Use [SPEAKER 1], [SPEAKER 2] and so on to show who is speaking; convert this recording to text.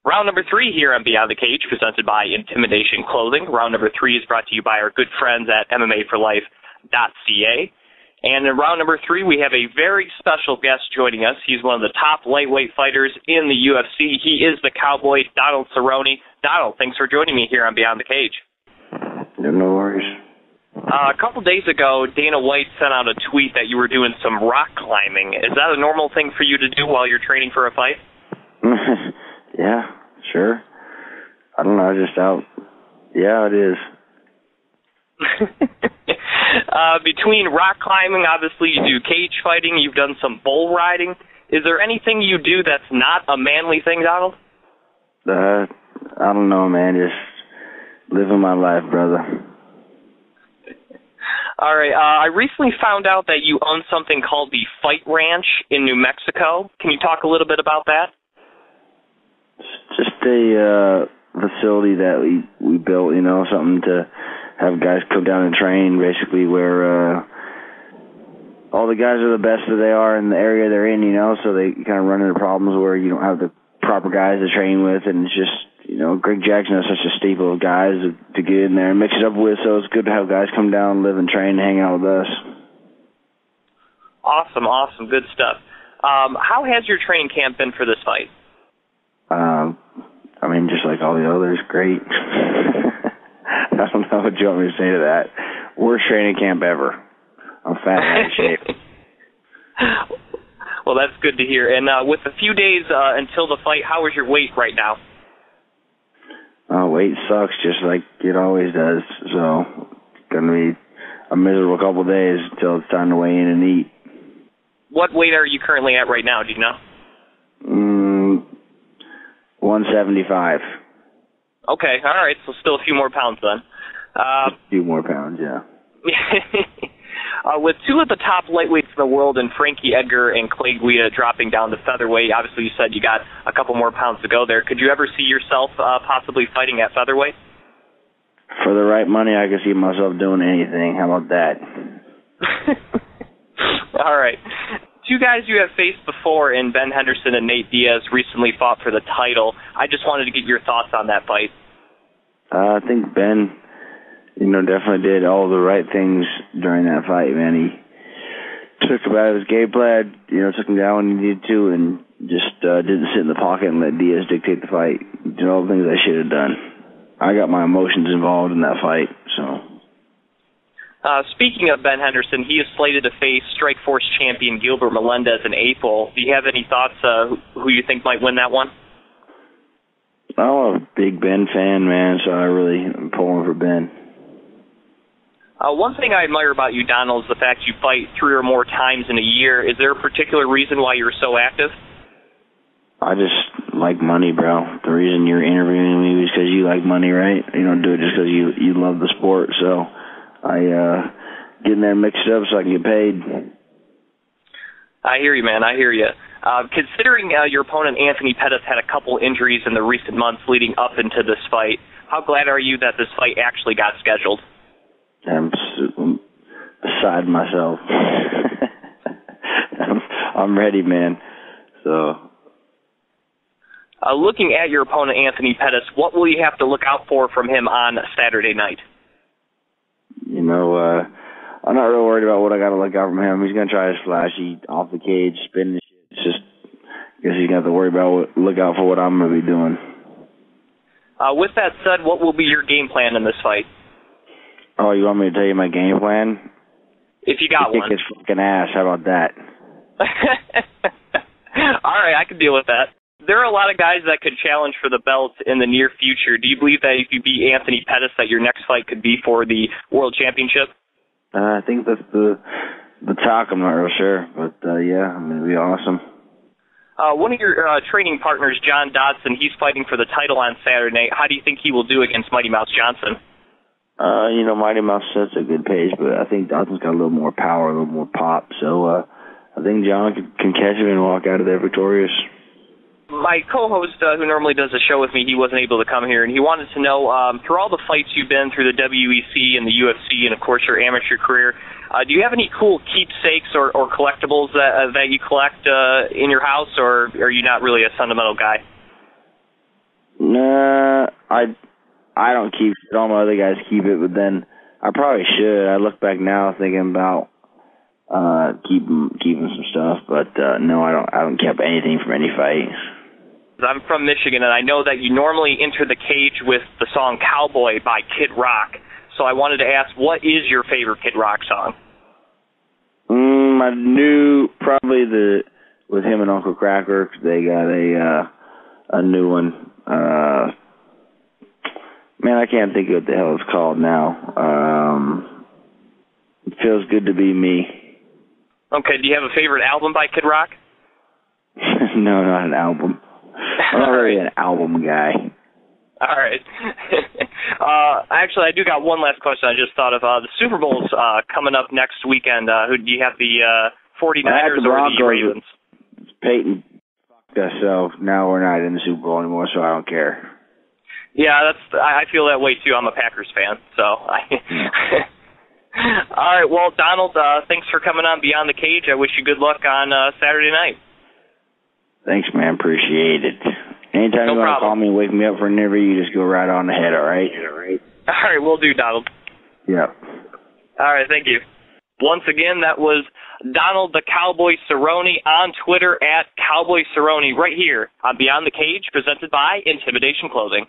[SPEAKER 1] Round number 3 here on Beyond the Cage, presented by Intimidation Clothing. Round number 3 is brought to you by our good friends at MMAforlife.ca. And in round number 3, we have a very special guest joining us. He's one of the top lightweight fighters in the UFC. He is the Cowboy, Donald Cerrone. Donald, thanks for joining me here on Beyond the Cage.
[SPEAKER 2] No worries.
[SPEAKER 1] A couple days ago, Dana White sent out a tweet that you were doing some rock climbing. Is that a normal thing for you to do while you're training for a fight?
[SPEAKER 2] Yeah, sure. I don't know, just out. Yeah, it is.
[SPEAKER 1] Between rock climbing, obviously you do cage fighting, you've done some bull riding. Is there anything you do that's not a manly thing, Donald?
[SPEAKER 2] I don't know, man. Just living my life, brother.
[SPEAKER 1] All right. I recently found out that you own something called the Fight Ranch in New Mexico. Can you talk a little bit about that?
[SPEAKER 2] It's just a facility that we built, something to have guys come down and train, basically, where all the guys are the best that they are in the area they're in, so they kind of run into problems where you don't have the proper guys to train with, and it's just, Greg Jackson has such a staple of guys to get in there and mix it up with, so it's good to have guys come down, live and train, and hang out with us.
[SPEAKER 1] Awesome, good stuff. How has your training camp been for this fight?
[SPEAKER 2] Just like all the others, great. I don't know what you want me to say to that. Worst training camp ever. I'm fat and out of shape.
[SPEAKER 1] Well, that's good to hear. And with a few days until the fight, how is your weight right now?
[SPEAKER 2] Weight sucks just like it always does. So it's going to be a miserable couple of days until it's time to weigh in and eat.
[SPEAKER 1] What weight are you currently at right now? Do you know?
[SPEAKER 2] 175.
[SPEAKER 1] Okay, all right. So still a few more pounds then.
[SPEAKER 2] A few more pounds, yeah.
[SPEAKER 1] With two of the top lightweights in the world, in Frankie Edgar and Clay Guida, dropping down to featherweight, obviously you said you got a couple more pounds to go there. Could you ever see yourself possibly fighting at featherweight?
[SPEAKER 2] For the right money, I could see myself doing anything. How about that?
[SPEAKER 1] All right. Two guys you have faced before in Ben Henderson and Nate Diaz recently fought for the title. I just wanted to get your thoughts on that fight.
[SPEAKER 2] I think Ben, definitely did all the right things during that fight, man. He took about his game plan, took him down when he needed to, and just didn't sit in the pocket and let Diaz dictate the fight. Did all the things I should have done. I got my emotions involved in that fight, so...
[SPEAKER 1] Speaking of Ben Henderson, he is slated to face Strikeforce champion Gilbert Melendez in April. Do you have any thoughts who you think might win that one?
[SPEAKER 2] I'm a big Ben fan, man, so I really am pulling for Ben.
[SPEAKER 1] One thing I admire about you, Donald, is the fact you fight 3 or more times in a year. Is there a particular reason why you're so active?
[SPEAKER 2] I just like money, bro. The reason you're interviewing me is because you like money, right? You don't do it just because you love the sport, so... I get in there and mix it up so I can get paid.
[SPEAKER 1] I hear you, man. I hear you. Considering your opponent, Anthony Pettis, had a couple injuries in the recent months leading up into this fight, how glad are you that this fight actually got scheduled?
[SPEAKER 2] I'm beside myself. I'm ready, man. So,
[SPEAKER 1] looking at your opponent, Anthony Pettis, what will you have to look out for from him on Saturday night?
[SPEAKER 2] I'm not really worried about what I got to look out from him. He's going to try his flashy, off the cage, spin and shit. It's just, I guess he's going to have to worry about look out for what I'm going to be doing.
[SPEAKER 1] With that said, what will be your game plan in this fight?
[SPEAKER 2] Oh, you want me to tell you my game plan?
[SPEAKER 1] If you got one.
[SPEAKER 2] Kick his fucking ass. How about that?
[SPEAKER 1] All right, I can deal with that. There are a lot of guys that could challenge for the belt in the near future. Do you believe that if you beat Anthony Pettis, that your next fight could be for the World Championship?
[SPEAKER 2] I think that's the talk. I'm not real sure, but yeah, it'd be awesome.
[SPEAKER 1] One of your training partners, John Dodson, he's fighting for the title on Saturday night. How do you think he will do against Mighty Mouse Johnson?
[SPEAKER 2] Mighty Mouse sets a good pace, but I think Dodson's got a little more power, a little more pop. So I think John can catch him and walk out of there victorious.
[SPEAKER 1] My co-host, who normally does a show with me, he wasn't able to come here, and he wanted to know, through all the fights you've been through the WEC and the UFC and, of course, your amateur career, do you have any cool keepsakes or collectibles that you collect in your house, or are you not really a sentimental guy?
[SPEAKER 2] Nah, I don't keep it. All my other guys keep it, but then I probably should. I look back now thinking about keeping some stuff, but no, I don't keep anything from any fight.
[SPEAKER 1] I'm from Michigan, and I know that you normally enter the cage with the song Cowboy by Kid Rock. So I wanted to ask, what is your favorite Kid Rock song?
[SPEAKER 2] I knew probably with him and Uncle Cracker, 'cause they got a new one. Man, I can't think of what the hell it's called now. It feels good to be me.
[SPEAKER 1] Okay, do you have a favorite album by Kid Rock?
[SPEAKER 2] No, not an album. I'm not really an album guy.
[SPEAKER 1] All right. Actually, I do got one last question I just thought of. The Super Bowl's coming up next weekend. Who do you have, the 49ers or the Ravens?
[SPEAKER 2] Peyton fucked us, so now we're not in the Super Bowl anymore, so I don't care.
[SPEAKER 1] Yeah, I feel that way too. I'm a Packers fan, so All right, well, Donald, thanks for coming on Beyond the Cage. I wish you good luck on Saturday night.
[SPEAKER 2] Thanks, man. Appreciate it. Anytime you want to call me and wake me up for an interview, you just go right on ahead, all right?
[SPEAKER 1] All right, we'll do, Donald.
[SPEAKER 2] Yep.
[SPEAKER 1] All right, thank you. Once again, that was Donald the Cowboy Cerrone on Twitter at Cowboy Cerrone right here on Beyond the Cage, presented by Intimidation Clothing.